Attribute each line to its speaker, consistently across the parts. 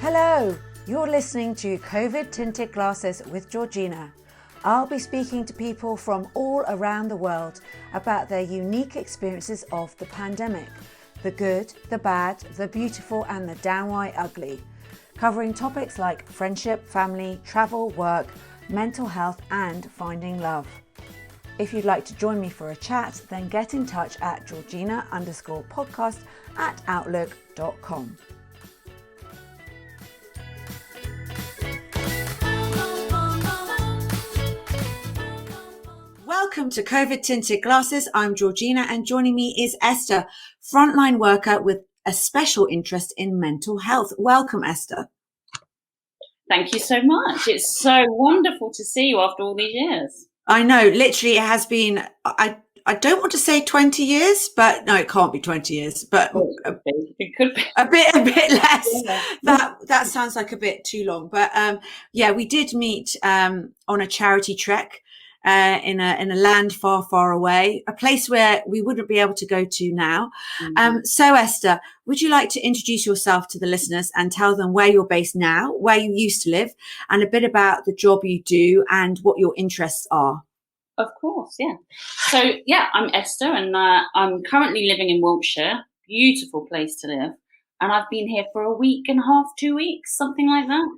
Speaker 1: Hello, you're listening to Covid-tinted Glasses with Georgina. I'll be speaking to people from all around the world about their unique experiences of the pandemic, the good, the bad, the beautiful and the downright ugly, covering topics like friendship, family, travel, work, mental health and finding love. If you'd like to join me for a chat, then get in touch at georgina_podcast@outlook.com. Welcome to Covid-tinted Glasses. I'm Georgina and joining me is Esther, frontline worker with a special interest in mental health. Welcome, Esther.
Speaker 2: Thank you so much. It's so wonderful to see you after all these years.
Speaker 1: I know, literally it has been, I don't want to say 20 years, but no, it can't be 20 years, but
Speaker 2: it could be
Speaker 1: a bit less.
Speaker 2: Yeah.
Speaker 1: That sounds like a bit too long, but yeah, we did meet on a charity trek in a land far, far away, a place where we wouldn't be able to go to now. So Esther, would you like to introduce yourself to the listeners and tell them where you're based now, where you used to live, and a bit about the job you do and what your interests are?
Speaker 2: Of course, yeah. So, yeah, I'm Esther and I'm currently living in Wiltshire. Beautiful place to live. And I've been here for a week and a half, 2 weeks, something like that.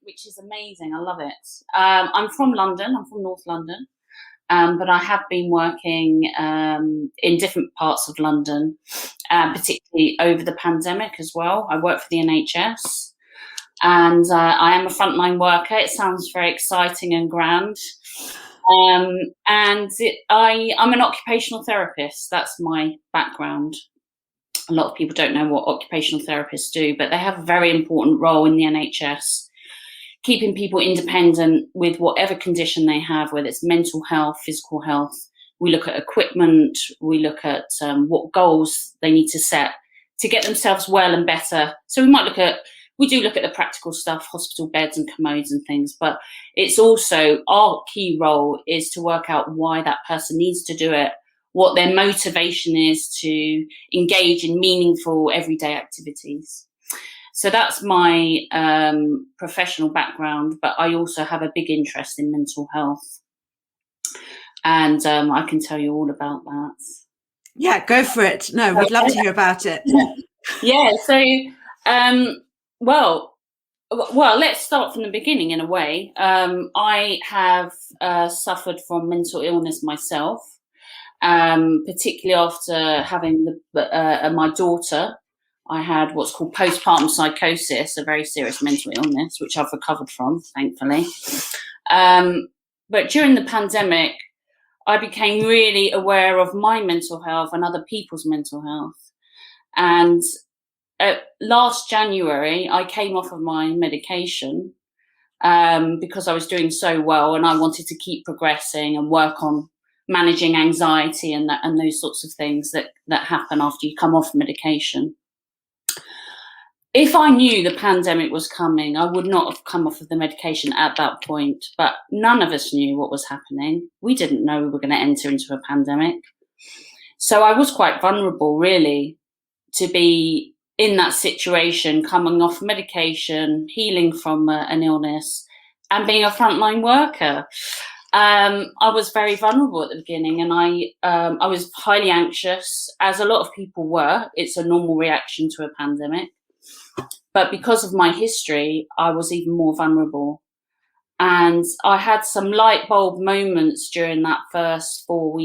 Speaker 2: Which is amazing. I love it. I'm from London. I'm from North London. But I have been working in different parts of London, particularly over the pandemic as well. I work for the NHS and I am a frontline worker. It sounds very exciting and grand. I'm an occupational therapist. That's my background. A lot of people don't know what occupational therapists do, but they have a very important role in the NHS, keeping people independent with whatever condition they have, whether it's mental health, physical health. We look at equipment, we look at what goals they need to set to get themselves well and better. So we do look at the practical stuff, hospital beds and commodes and things, but it's also our key role is to work out why that person needs to do it, what their motivation is to engage in meaningful everyday activities. So that's my professional background, but I also have a big interest in mental health. And I can tell you all about that.
Speaker 1: Yeah, go for it. No, we'd love to hear about it.
Speaker 2: Yeah, so, well, let's start from the beginning in a way. I have suffered from mental illness myself, particularly after having my daughter. I had what's called postpartum psychosis, a very serious mental illness, which I've recovered from, thankfully. But during the pandemic, I became really aware of my mental health and other people's mental health. And last January, I came off of my medication because I was doing so well and I wanted to keep progressing and work on managing anxiety and those sorts of things that happen after you come off medication. If I knew the pandemic was coming, I would not have come off of the medication at that point, but none of us knew what was happening. We didn't know we were going to enter into a pandemic. So I was quite vulnerable, really, to be in that situation, coming off medication, healing from an illness, and being a frontline worker. I was very vulnerable at the beginning and I was highly anxious, as a lot of people were. It's a normal reaction to a pandemic. But because of my history, I was even more vulnerable. And I had some light bulb moments during that first 4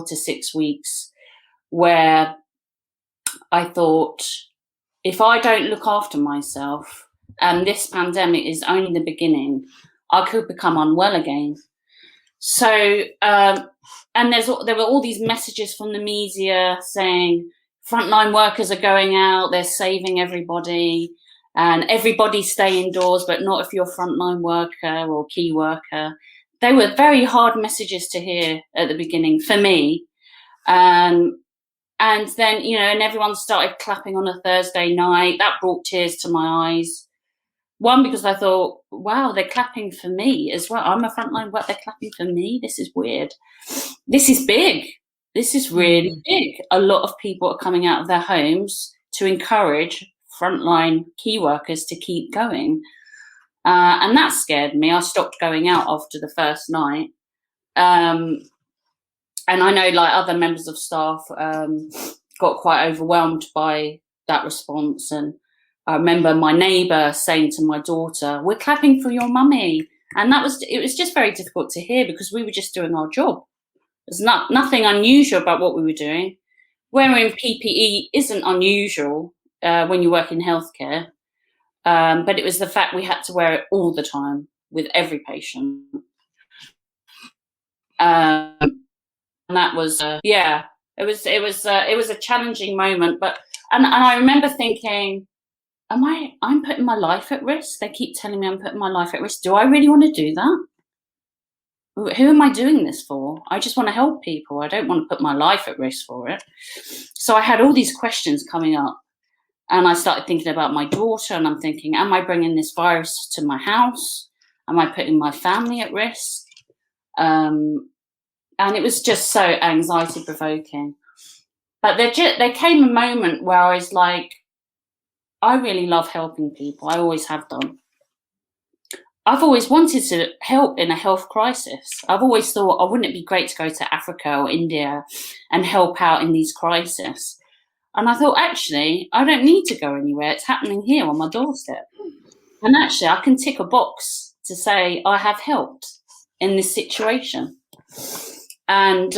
Speaker 2: to 6 weeks, where I thought, if I don't look after myself, and this pandemic is only the beginning, I could become unwell again. So, and there were all these messages from the media saying, frontline workers are going out, they're saving everybody, and everybody stay indoors, but not if you're a frontline worker or key worker. They were very hard messages to hear at the beginning for me. And then, and everyone started clapping on a Thursday night. That brought tears to my eyes. One, because I thought, wow, they're clapping for me as well. I'm a frontline worker, they're clapping for me. This is weird. This is big. This is really big. A lot of people are coming out of their homes to encourage frontline key workers to keep going. And that scared me. I stopped going out after the first night. And I know like other members of staff got quite overwhelmed by that response. And I remember my neighbour saying to my daughter, "We're clapping for your mummy." And it was just very difficult to hear because we were just doing our job. There's nothing unusual about what we were doing. Wearing PPE isn't unusual when you work in healthcare, but it was the fact we had to wear it all the time with every patient. And that was, it was a challenging moment. But and I remember thinking, I'm putting my life at risk. They keep telling me I'm putting my life at risk. Do I really want to do that? Who am I doing this for? I just want to help people. I don't want to put my life at risk for it. So I had all these questions coming up, and I started thinking about my daughter, and I'm thinking, am I bringing this virus to my house? Am I putting my family at risk? And it was just so anxiety provoking. But there came a moment where I was like, I really love helping people. I always have done. I've always wanted to help in a health crisis. I've always thought, oh, wouldn't it be great to go to Africa or India and help out in these crises? And I thought, actually, I don't need to go anywhere. It's happening here on my doorstep. And actually, I can tick a box to say I have helped in this situation. And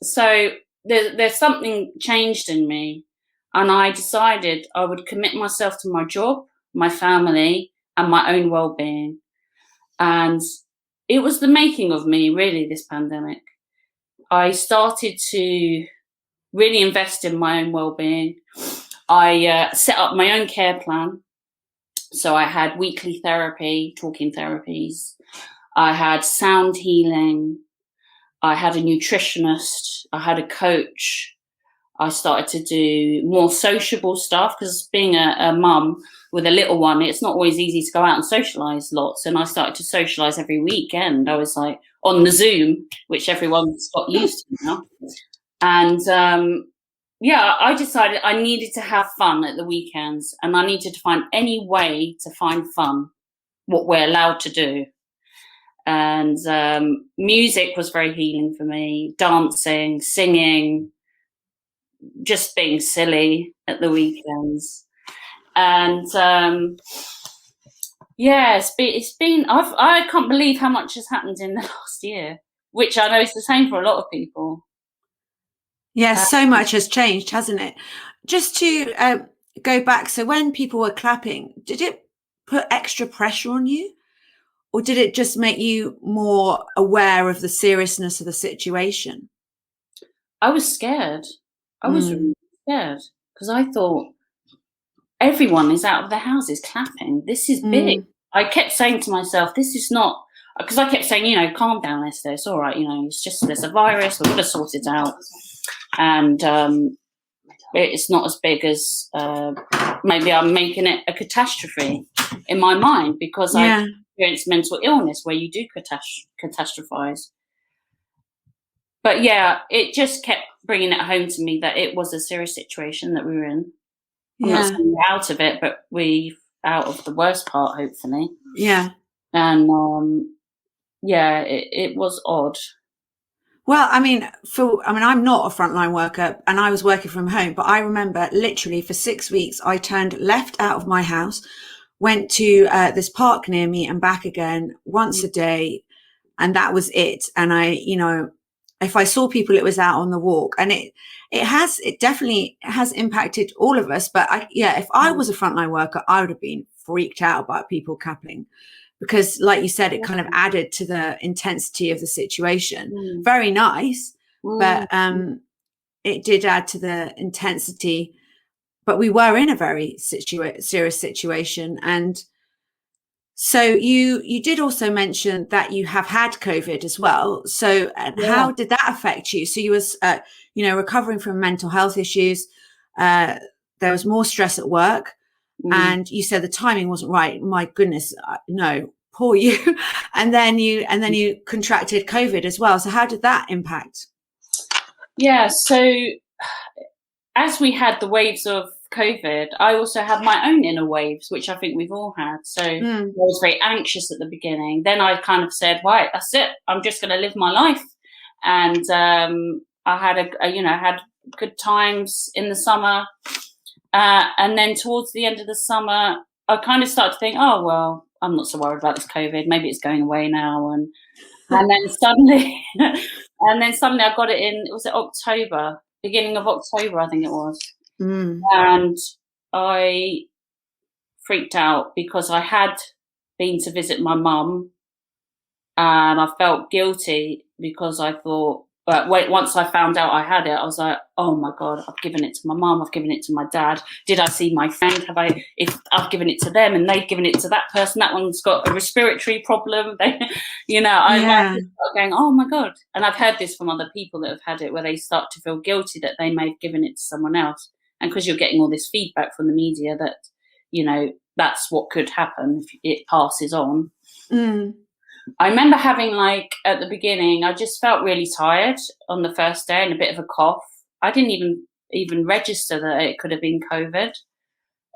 Speaker 2: so there's something changed in me. And I decided I would commit myself to my job, my family, and my own well-being. And it was the making of me, really, this pandemic. I started to really invest in my own well-being. I set up my own care plan. So I had weekly therapy, talking therapies. I had sound healing. I had a nutritionist. I had a coach. I started to do more sociable stuff because being a mum with a little one, it's not always easy to go out and socialise lots. And I started to socialise every weekend. I was like on the Zoom, which everyone's got used to now. And I decided I needed to have fun at the weekends, and I needed to find any way to find fun, what we're allowed to do. And music was very healing for me, dancing, singing, just being silly at the weekends. And it's been I can't believe how much has happened in the last year, which I know is the same for a lot of people.
Speaker 1: Yes, so much has changed, hasn't it? Just to go back, so when people were clapping, did it put extra pressure on you, or did it just make you more aware of the seriousness of the situation?
Speaker 2: I was scared. I was really scared because I thought everyone is out of their houses clapping. This is big. I kept saying to myself, this is not, because I kept saying, calm down, Esther. It's all right. It's just, there's a virus. We're going to sort it out. And it's not as big as maybe I'm making it a catastrophe in my mind because I experienced mental illness where you do catastrophize. But it just kept bringing it home to me that it was a serious situation that we were in. I'm not saying we're out of it, but we're out of the worst part, hopefully.
Speaker 1: Yeah.
Speaker 2: And it was odd.
Speaker 1: Well, I'm not a frontline worker and I was working from home, but I remember literally for 6 weeks, I turned left out of my house, went to this park near me and back again once a day. And that was it. And if I saw people, it was out on the walk, and it definitely has impacted all of us. But if I was a frontline worker, I would have been freaked out about people clapping, because like you said, it kind of added to the intensity of the situation. Very nice, but it did add to the intensity. But we were in a very serious situation. And so you did also mention that you have had COVID as well. So how did that affect you? So you was, recovering from mental health issues. There was more stress at work, and you said the timing wasn't right. My goodness, no, poor you. and then you contracted COVID as well. So how did that impact?
Speaker 2: Yeah. So as we had the waves of COVID, I also had my own inner waves, which I think we've all had. So I was very anxious at the beginning. Then I kind of said, right, that's it. I'm just going to live my life. And I had had good times in the summer. And then towards the end of the summer, I kind of started to think, oh, well, I'm not so worried about this COVID. Maybe it's going away now. And then suddenly, I got it in, it was October, beginning of October, I think it was. And I freaked out because I had been to visit my mum, and I felt guilty because I thought, but once I found out I had it, I was like, oh my God, I've given it to my mum, I've given it to my dad. Did I see my friend? If I've given it to them and they've given it to that person, that one's got a respiratory problem. I started going, oh my God. And I've heard this from other people that have had it, where they start to feel guilty that they may have given it to someone else. And because you're getting all this feedback from the media that, that's what could happen if it passes on. I remember having, at the beginning, I just felt really tired on the first day and a bit of a cough. I didn't even register that it could have been COVID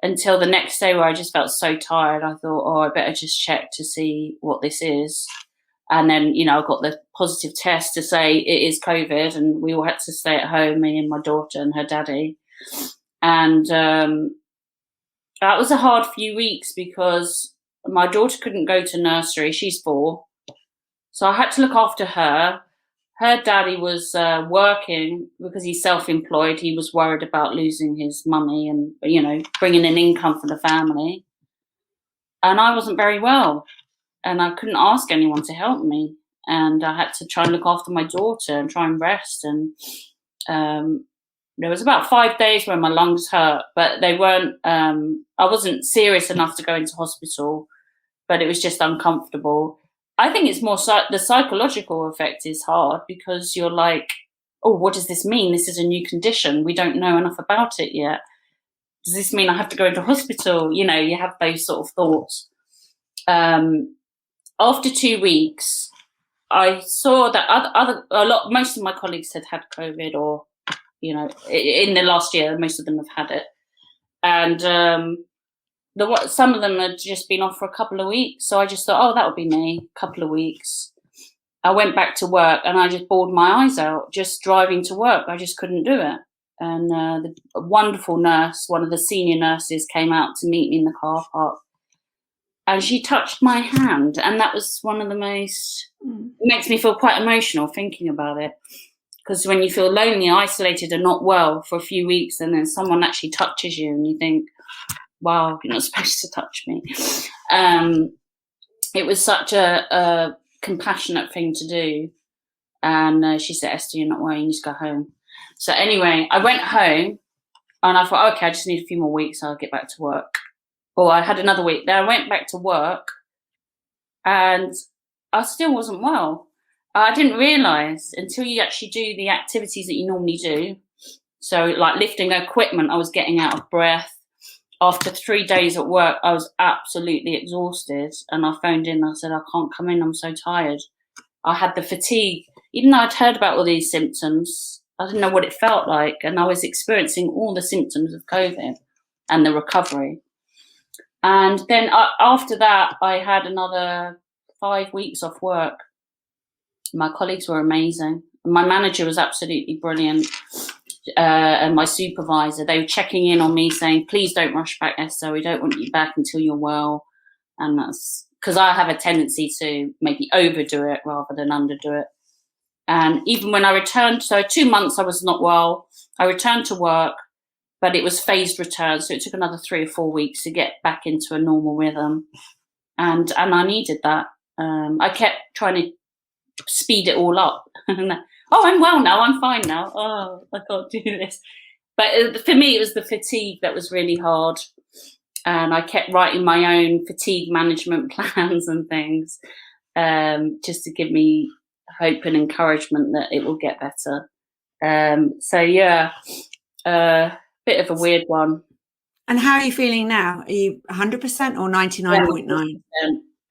Speaker 2: until the next day, where I just felt so tired. I thought, oh, I better just check to see what this is. And then, I got the positive test to say it is COVID, and we all had to stay at home, me and my daughter and her daddy. And that was a hard few weeks because my daughter couldn't go to nursery. She's 4. So I had to look after her. Her daddy was working because he's self-employed. He was worried about losing his money and, bringing an income for the family. And I wasn't very well, and I couldn't ask anyone to help me. And I had to try and look after my daughter and try and rest. And there was about 5 days where my lungs hurt, but they weren't, I wasn't serious enough to go into hospital, but it was just uncomfortable. I think it's more the psychological effect is hard because you're like, oh, what does this mean? This is a new condition. We don't know enough about it yet. Does this mean I have to go into hospital? You have those sort of thoughts. After 2 weeks, I saw that most of my colleagues had COVID, or, in the last year, most of them have had it. And some of them had just been off for a couple of weeks. So I just thought, oh, that would be me, a couple of weeks. I went back to work and I just bawled my eyes out, just driving to work. I just couldn't do it. And the wonderful nurse, one of the senior nurses, came out to meet me in the car park. And she touched my hand. And that was one of the most, it makes me feel quite emotional thinking about it. Because when you feel lonely, isolated and not well for a few weeks, and then someone actually touches you and you think, wow, you're not supposed to touch me. It was such a compassionate thing to do. And she said, Esther, you're not well, you need to go home. So anyway, I went home and I thought, okay, I just need a few more weeks, I'll get back to work. Well, I had another week. Then I went back to work and I still wasn't well. I didn't realise until you actually do the activities that you normally do. So like lifting equipment, I was getting out of breath. After 3 days at work, I was absolutely exhausted. And I phoned in and I said, I can't come in, I'm so tired. I had the fatigue. Even though I'd heard about all these symptoms, I didn't know what it felt like. And I was experiencing all the symptoms of COVID and the recovery. And then after that, I had another 5 weeks off work. My colleagues were amazing. My manager was absolutely brilliant. And my supervisor, they were checking in on me saying, please don't rush back, Esther. We don't want you back until you're well. And that's because I have a tendency to maybe overdo it rather than underdo it. And even when I returned, so 2 months I was not well, I returned to work, but it was phased return. So it took another 3 or 4 weeks to get back into a normal rhythm. And I needed that. I kept trying to speed it all up. Oh, I'm well now, I'm fine now. Oh, I can't do this. But for me, it was the fatigue that was really hard. And I kept writing my own fatigue management plans and things, just to give me hope and encouragement that it will get better. So yeah, bit of a weird one.
Speaker 1: And how are you feeling now? Are you 100% or 99.9?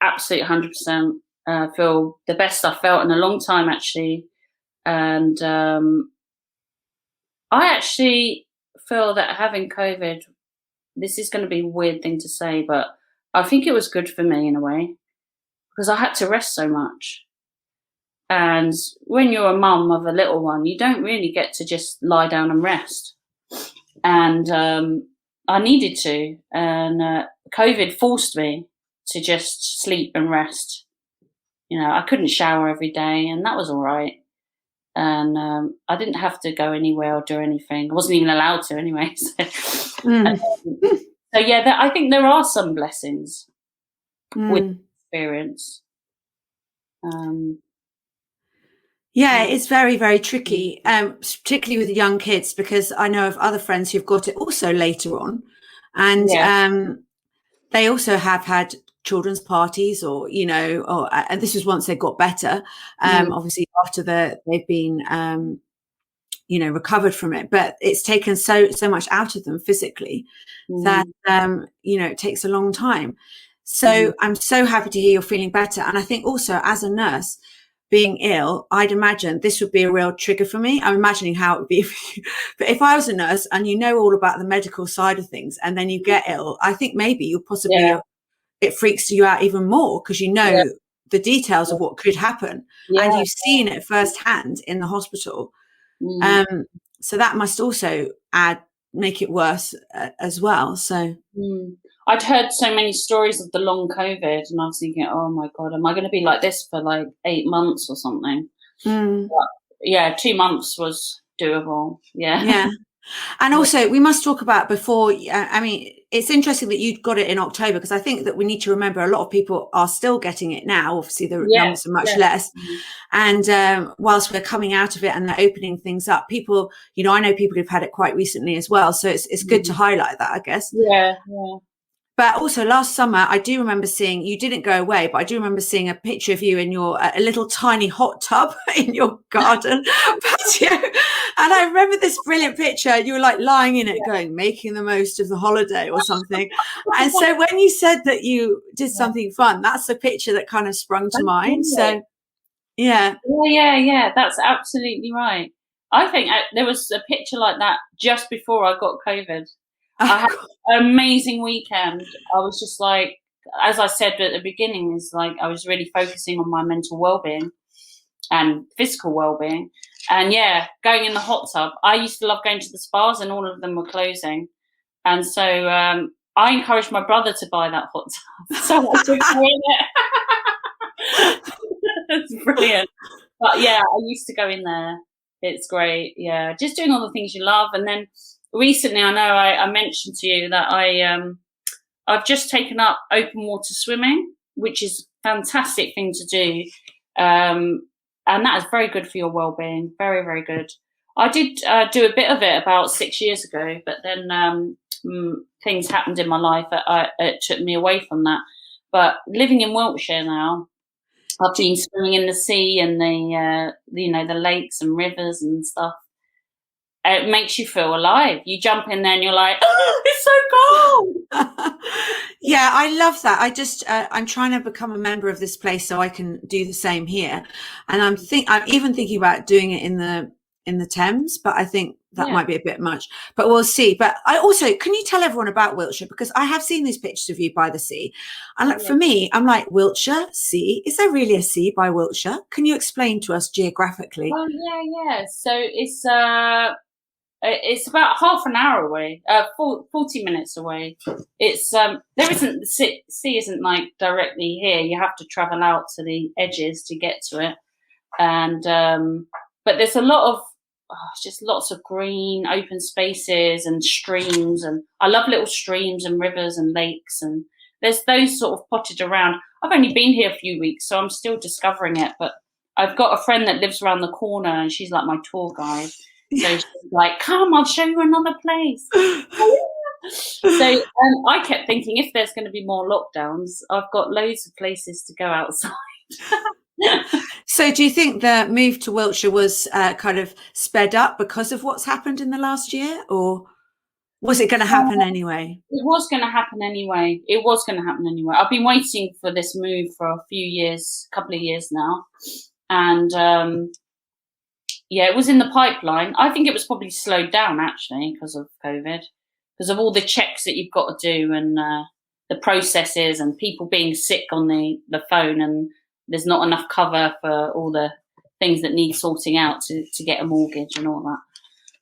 Speaker 2: Absolute 100%. I feel the best I've felt in a long time, actually. And I actually feel that having COVID, this is going to be a weird thing to say, but I think it was good for me in a way because I had to rest so much. And when you're a mum of a little one, you don't really get to just lie down and rest. And I needed to. And COVID forced me to just sleep and rest. You know, I couldn't shower every day, and that was all right. And I didn't have to go anywhere or do anything. I wasn't even allowed to anyway. So yeah, I think there are some blessings with experience.
Speaker 1: Yeah, it's very, very tricky, particularly with young kids, because I know of other friends who've got it also later on. And they also have had children's parties or, you know, and this was once they got better, obviously after they've been, you know, recovered from it. But it's taken so much out of them physically that, you know, it takes a long time. So I'm so happy to hear you're feeling better. And I think also as a nurse, being ill, I'd imagine this would be a real trigger for me. I'm imagining how it would be for you. But if I was a nurse and you know all about the medical side of things and then you get ill, I think maybe you'll possibly, it freaks you out even more because you know the details of what could happen and you've seen it firsthand in the hospital. So that must also make it worse as well. So
Speaker 2: I'd heard so many stories of the long COVID and I was thinking, oh my God, am I going to be like this for like 8 months or something? But yeah, 2 months was doable. Yeah.
Speaker 1: And also we must talk about before, I mean, it's interesting that you got it in October because I think that we need to remember a lot of people are still getting it now. Obviously the numbers are much less. And whilst we're coming out of it and they're opening things up, people, you know, I know people who've had it quite recently as well. So it's good to highlight that, I guess.
Speaker 2: Yeah.
Speaker 1: But also last summer, I do remember seeing, you didn't go away, but I do remember seeing a picture of you in your, a little tiny hot tub in your garden patio. And I remember this brilliant picture. You were like lying in it going, making the most of the holiday or something. And so when you said that you did something fun, that's the picture that kind of sprung to mind. So, yeah.
Speaker 2: That's absolutely right. I think there was a picture like that just before I got COVID. I had an amazing weekend. I was just like, as I said at the beginning, is like I was really focusing on my mental well-being and physical well-being. And going in the hot tub. I used to love going to the spas and all of them were closing. And so I encouraged my brother to buy that hot tub. So I took him in it. It's brilliant. But yeah, I used to go in there. It's great. Yeah, just doing all the things you love. And then recently, I know I mentioned to you that I've just taken up open water swimming, which is a fantastic thing to do. And that is very good for your well-being. Very, very good. I did do a bit of it about 6 years ago, but then things happened in my life that it took me away from that. But living in Wiltshire now, I've been swimming in the sea and the lakes and rivers and stuff. It makes you feel alive. You jump in there and you're like, oh, it's so cold.
Speaker 1: Yeah, I love that. I just, I'm trying to become a member of this place so I can do the same here. And I'm even thinking about doing it in the Thames, but I think that might be a bit much, but we'll see. But I also, can you tell everyone about Wiltshire? Because I have seen these pictures of you by the sea. And for me, I'm like, Wiltshire, sea? Is there really a sea by Wiltshire? Can you explain to us geographically?
Speaker 2: Oh, yeah. So it's about half an hour away, 40 minutes away. It's there isn't, the sea isn't like directly here. You have to travel out to the edges to get to it. And but there's a lot of just lots of green open spaces and streams, and I love little streams and rivers and lakes, and there's those sort of potted around. I've only been here a few weeks, so I'm still discovering it, but I've got a friend that lives around the corner and she's like my tour guide. So she's like, come, I'll show you another place. So I kept thinking if there's going to be more lockdowns, I've got loads of places to go outside.
Speaker 1: So do you think the move to Wiltshire was kind of sped up because of what's happened in the last year, or was it going to happen anyway?
Speaker 2: It was going to happen anyway. I've been waiting for this move for a couple of years now. And it was in the pipeline. I think it was probably slowed down actually because of COVID, because of all the checks that you've got to do and the processes and people being sick on the phone, and there's not enough cover for all the things that need sorting out to get a mortgage and all that.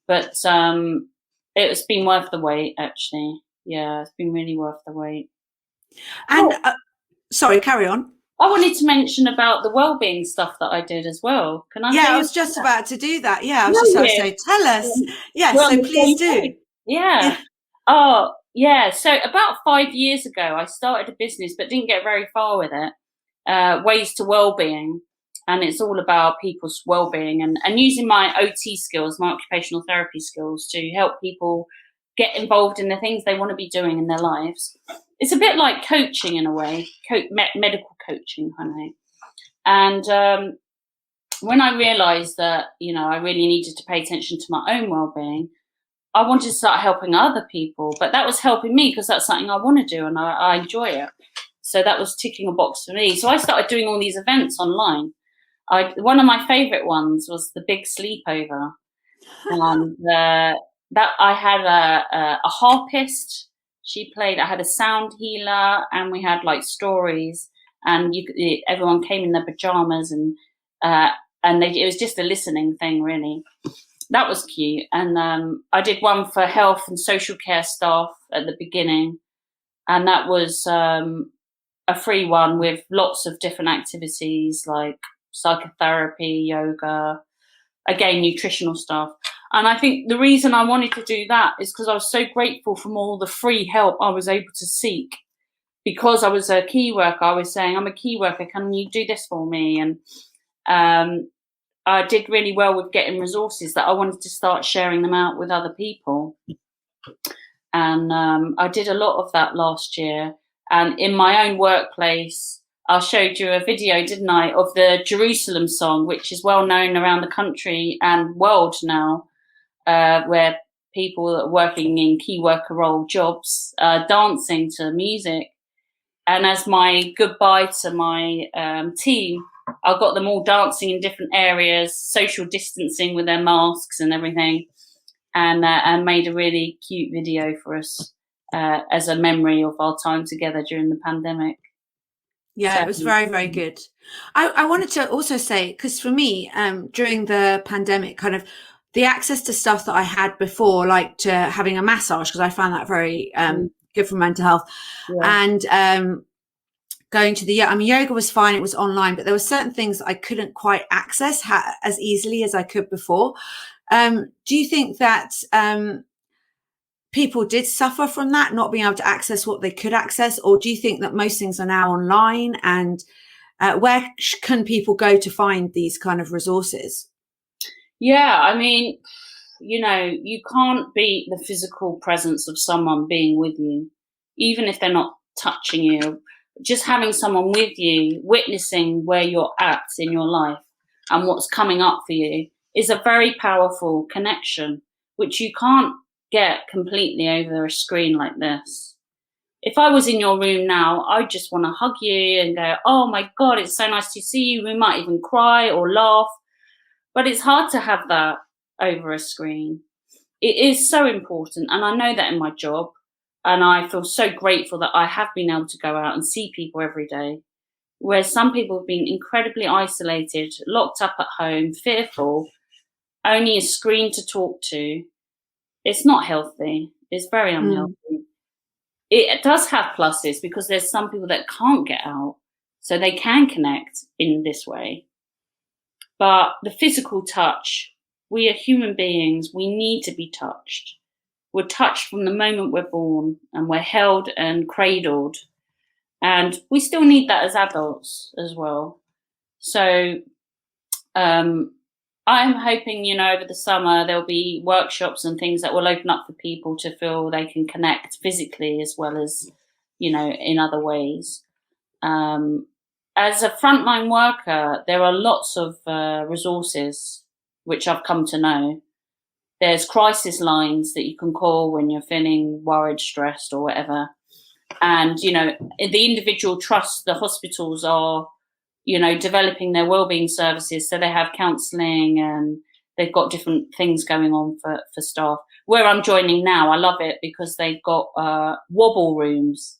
Speaker 2: But it's been worth the wait, actually. Yeah, it's been really worth the wait.
Speaker 1: And sorry, carry on.
Speaker 2: I wanted to mention about the wellbeing stuff that I did as well. Can I?
Speaker 1: Yeah, I was just about to do that. Yeah, I was just about to say, tell us. Yes, well, so please do.
Speaker 2: Yeah. Oh, yeah. So about 5 years ago, I started a business, but didn't get very far with it. Ways to Wellbeing. And it's all about people's well-being and using my OT skills, my occupational therapy skills, to help people get involved in the things they want to be doing in their lives. It's a bit like coaching in a way, medical coaching kind of thing. And when I realised that, I really needed to pay attention to my own well-being, I wanted to start helping other people. But that was helping me because that's something I want to do and I enjoy it. So that was ticking a box for me. So I started doing all these events online. One of my favourite ones was the big sleepover, and that I had a harpist. She played. I had a sound healer, and we had like stories. And everyone came in their pajamas, and it was just a listening thing, really. That was cute. And I did one for health and social care staff at the beginning, and that was a free one with lots of different activities like psychotherapy, yoga, again, nutritional stuff. And I think the reason I wanted to do that is because I was so grateful from all the free help I was able to seek. Because I was a key worker, I was saying, I'm a key worker, can you do this for me? And I did really well with getting resources that I wanted to start sharing them out with other people. And I did a lot of that last year. And in my own workplace, I showed you a video, didn't I, of the Jerusalem song, which is well known around the country and world now, where people are working in key worker role jobs, dancing to music. And as my goodbye to my team, I got them all dancing in different areas, social distancing with their masks and everything, and made a really cute video for us as a memory of our time together during the pandemic.
Speaker 1: Yeah, it was very, very good. I wanted to also say, because for me, during the pandemic, kind of the access to stuff that I had before, like to having a massage, because I found that very good for mental health, and going to yoga was fine. It was online, but there were certain things I couldn't quite access as easily as I could before. Do you think that people did suffer from that, not being able to access what they could access? Or do you think that most things are now online? And where can people go to find these kind of resources?
Speaker 2: Yeah, I mean, you can't beat the physical presence of someone being with you, even if they're not touching you. Just having someone with you, witnessing where you're at in your life and what's coming up for you is a very powerful connection, which you can't get completely over a screen like this. If I was in your room now, I'd just want to hug you and go, oh my God, it's so nice to see you. We might even cry or laugh, but it's hard to have that over a screen. It is so important. And I know that in my job, and I feel so grateful that I have been able to go out and see people every day, whereas some people have been incredibly isolated, locked up at home, fearful, only a screen to talk to. It's not healthy. It's very unhealthy. It does have pluses because there's some people that can't get out, so they can connect in this way. But the physical touch, we are human beings. We need to be touched. We're touched from the moment we're born, and we're held and cradled. And we still need that as adults as well. So I'm hoping, over the summer, there'll be workshops and things that will open up for people to feel they can connect physically as well as, in other ways. As a frontline worker, there are lots of resources which I've come to know. There's crisis lines that you can call when you're feeling worried, stressed or whatever. And, the individual trusts, the hospitals are, developing their wellbeing services. So they have counselling and they've got different things going on for staff. Where I'm joining now, I love it because they've got wobble rooms.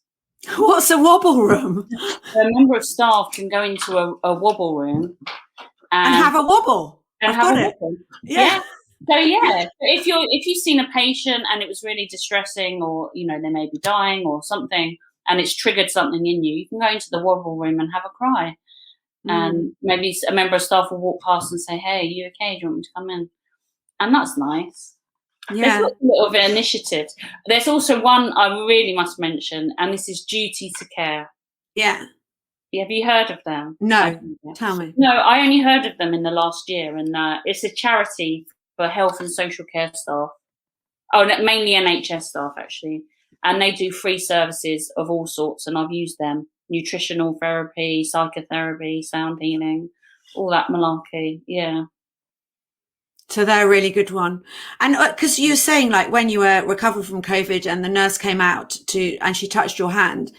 Speaker 1: What's a wobble room?
Speaker 2: A member of staff can go into a wobble room
Speaker 1: and have a wobble.
Speaker 2: And
Speaker 1: I've
Speaker 2: have
Speaker 1: got
Speaker 2: a
Speaker 1: it.
Speaker 2: wobble.
Speaker 1: Yeah.
Speaker 2: So if you've seen a patient and it was really distressing, or they may be dying or something, and it's triggered something in you, you can go into the wobble room and have a cry. And maybe a member of staff will walk past and say, "Hey, are you okay? Do you want me to come in?" And that's nice.
Speaker 1: Yeah.
Speaker 2: There's a little bit of initiative. There's also one I really must mention, and this is Duty to Care.
Speaker 1: Yeah.
Speaker 2: Have you heard of them?
Speaker 1: No. Tell me.
Speaker 2: No, I only heard of them in the last year, and it's a charity for health and social care staff. Oh, mainly NHS staff, actually. And they do free services of all sorts, and I've used them. Nutritional therapy, psychotherapy, sound healing, all that malarkey. Yeah.
Speaker 1: So they're a really good one. And because you were saying, like, when you were recovering from COVID and the nurse came out and she touched your hand,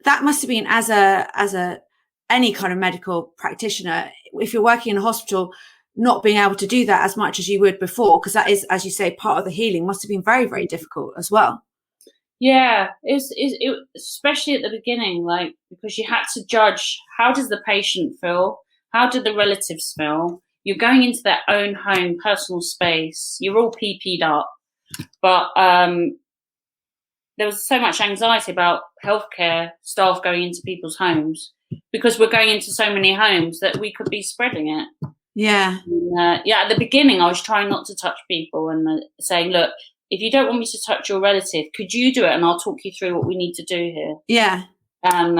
Speaker 1: that must have been as a any kind of medical practitioner, if you're working in a hospital, not being able to do that as much as you would before, because that is, as you say, part of the healing, must have been very, very difficult as well.
Speaker 2: Yeah, it especially at the beginning, like, because you had to judge, how does the patient feel? How do the relatives feel? You're going into their own home, personal space. You're all PP'd up. But there was so much anxiety about healthcare staff going into people's homes, because we're going into so many homes that we could be spreading it.
Speaker 1: Yeah.
Speaker 2: And, at the beginning, I was trying not to touch people and saying, look, if you don't want me to touch your relative, could you do it? And I'll talk you through what we need to do here.
Speaker 1: Yeah.
Speaker 2: And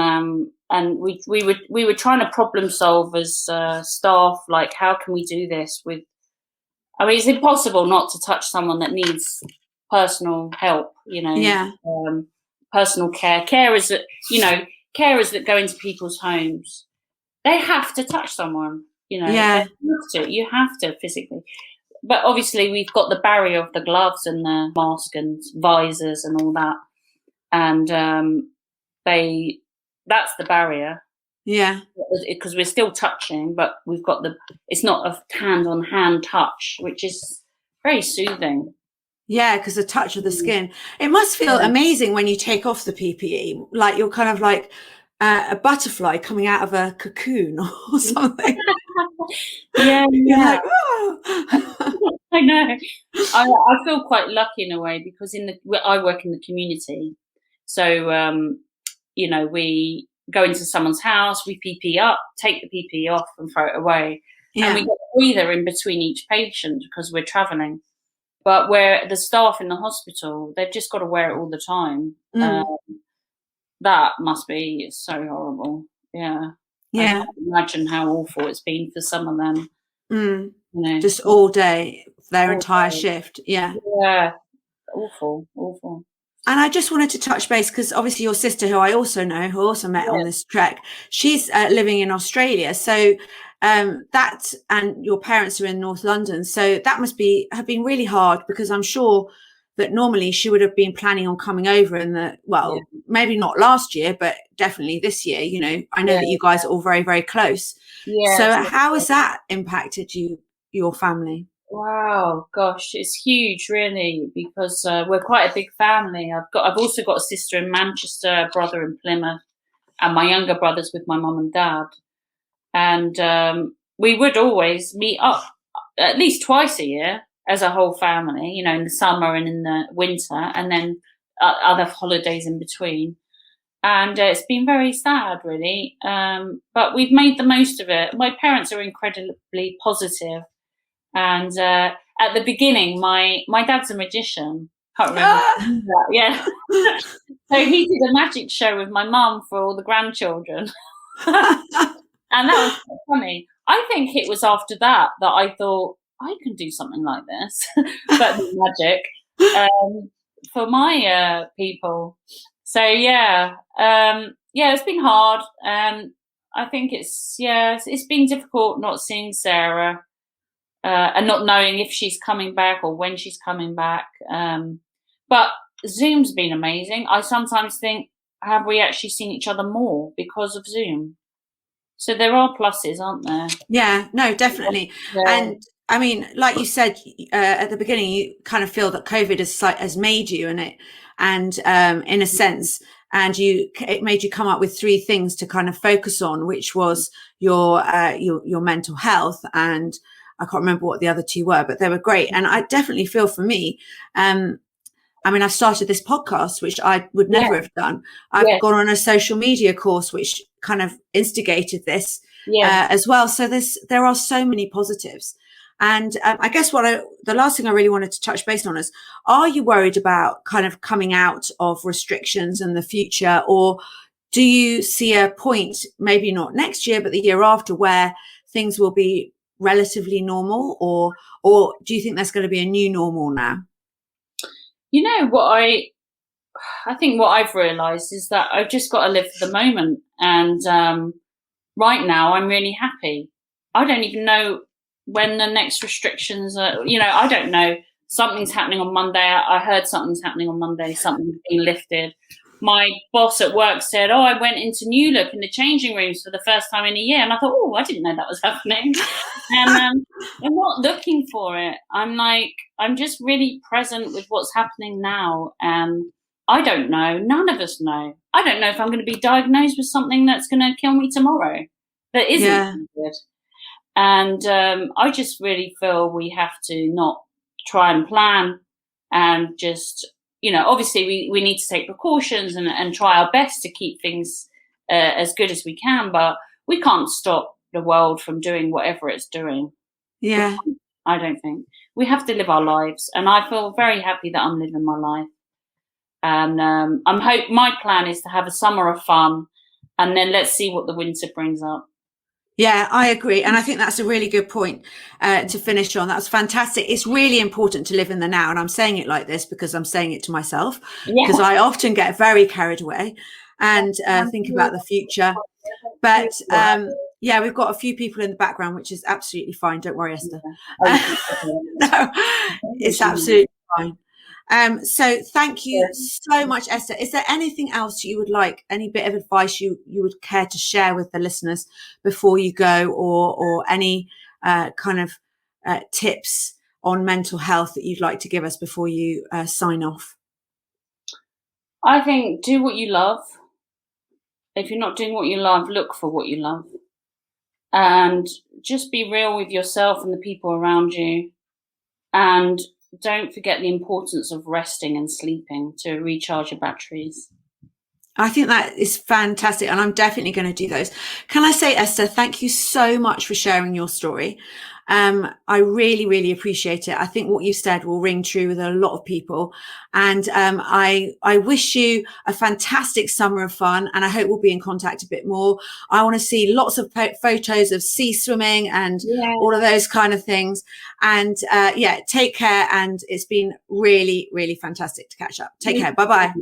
Speaker 2: we were trying to problem solve as staff, like, how can we do this with, it's impossible not to touch someone that needs personal help,
Speaker 1: Yeah.
Speaker 2: Personal care. Carers that go into people's homes, they have to touch someone,
Speaker 1: Yeah.
Speaker 2: You have to physically. But obviously we've got the barrier of the gloves and the mask and visors and all that. And that's the barrier.
Speaker 1: Yeah.
Speaker 2: Because we're still touching, but we've got it's not a hand on hand touch, which is very soothing.
Speaker 1: Yeah, because the touch of the skin. It must feel amazing when you take off the PPE, like you're kind of like a butterfly coming out of a cocoon or something.
Speaker 2: Yeah.
Speaker 1: You're like, oh.
Speaker 2: I know. I feel quite lucky in a way, because I work in the community, so we go into someone's house, we PPE up, take the PPE off, and throw it away, and we get a breather in between each patient because we're travelling. But where the staff in the hospital, they've just got to wear it all the time. That must be so horrible. Yeah.
Speaker 1: Yeah.
Speaker 2: I can't imagine how awful it's been for some of them.
Speaker 1: Just all day, their entire shift. Yeah.
Speaker 2: Yeah. Awful.
Speaker 1: And I just wanted to touch base, because obviously your sister, who I also know, who also met on this trek, she's living in Australia. So that, and your parents are in North London. So that must have been really hard, because I'm sure that normally she would have been planning on coming over maybe not last year, but definitely this year. I know that you guys are all very, very close.
Speaker 2: Yeah.
Speaker 1: So how has that impacted your family?
Speaker 2: Wow, gosh, it's huge, really, because we're quite a big family. I've also got a sister in Manchester, a brother in Plymouth, and my younger brother's with my mum and dad. And we would always meet up at least twice a year as a whole family, in the summer and in the winter, and then other holidays in between. And it's been very sad, really. But we've made the most of it. My parents are incredibly positive. And at the beginning, my dad's a magician. Can't remember that. Yeah. So he did a magic show with my mum for all the grandchildren. And that was quite funny. I think it was after that I thought, I can do something like this, but magic for my people. So it's been hard. I think it's been difficult not seeing Sarah and not knowing if she's coming back or when she's coming back. But Zoom's been amazing. I sometimes think, have we actually seen each other more because of Zoom? So there are pluses, aren't there?
Speaker 1: Yeah, no, definitely. Yeah. And I mean, like you said at the beginning, you kind of feel that COVID has made you, and in a sense, and it made you come up with 3 things to kind of focus on, which was your mental health, and I can't remember what the other 2 were, but they were great. And I definitely feel for me, I mean, I started this podcast, which I would never have done. I've gone on a social media course, which kind of instigated this as well. So there are so many positives. And I guess the last thing I really wanted to touch base on is, are you worried about kind of coming out of restrictions in the future, or do you see a point, maybe not next year, but the year after, where things will be relatively normal, or do you think there's going to be a new normal now?
Speaker 2: You know what I think what I've realised is that I've just got to live for the moment, and right now I'm really happy. I don't even know when the next restrictions are. I don't know. Something's happening on Monday. I heard something's happening on Monday. Something's being lifted. My boss at work said, "Oh, I went into New Look in the changing rooms for the first time in a year," and I thought, "Oh, I didn't know that was happening." And I'm not looking for it. I'm just really present with what's happening now, and I don't know. None of us know. I don't know if I'm going to be diagnosed with something that's going to kill me tomorrow. That isn't good. And I just really feel we have to not try and plan, and just, obviously we need to take precautions and try our best to keep things as good as we can, but we can't stop the world from doing whatever it's doing.
Speaker 1: Yeah.
Speaker 2: I don't think. We have to live our lives, and I feel very happy that I'm living my life. And my plan is to have a summer of fun, and then let's see what the winter brings up.
Speaker 1: Yeah, I agree. And I think that's a really good point to finish on. That's fantastic. It's really important to live in the now. And I'm saying it like this because I'm saying it to myself, because I often get very carried away and think about the future. But we've got a few people in the background, which is absolutely fine. Don't worry, Esther. No, it's absolutely fine. So thank you so much, Esther. Is there anything else you would like, any bit of advice you would care to share with the listeners before you go, or any kind of tips on mental health that you'd like to give us before you sign off?
Speaker 2: I think do what you love. If you're not doing what you love, look for what you love. And just be real with yourself and the people around you. And don't forget the importance of resting and sleeping to recharge your batteries. I think that is fantastic, and I'm definitely going to do those. Can I say, Esther, thank you so much for sharing your story. I really, really appreciate it. I think what you said will ring true with a lot of people. And I wish you a fantastic summer of fun, and I hope we'll be in contact a bit more. I want to see lots of photos of sea swimming and all of those kind of things. And take care. And it's been really, really fantastic to catch up. Take care. Bye-bye.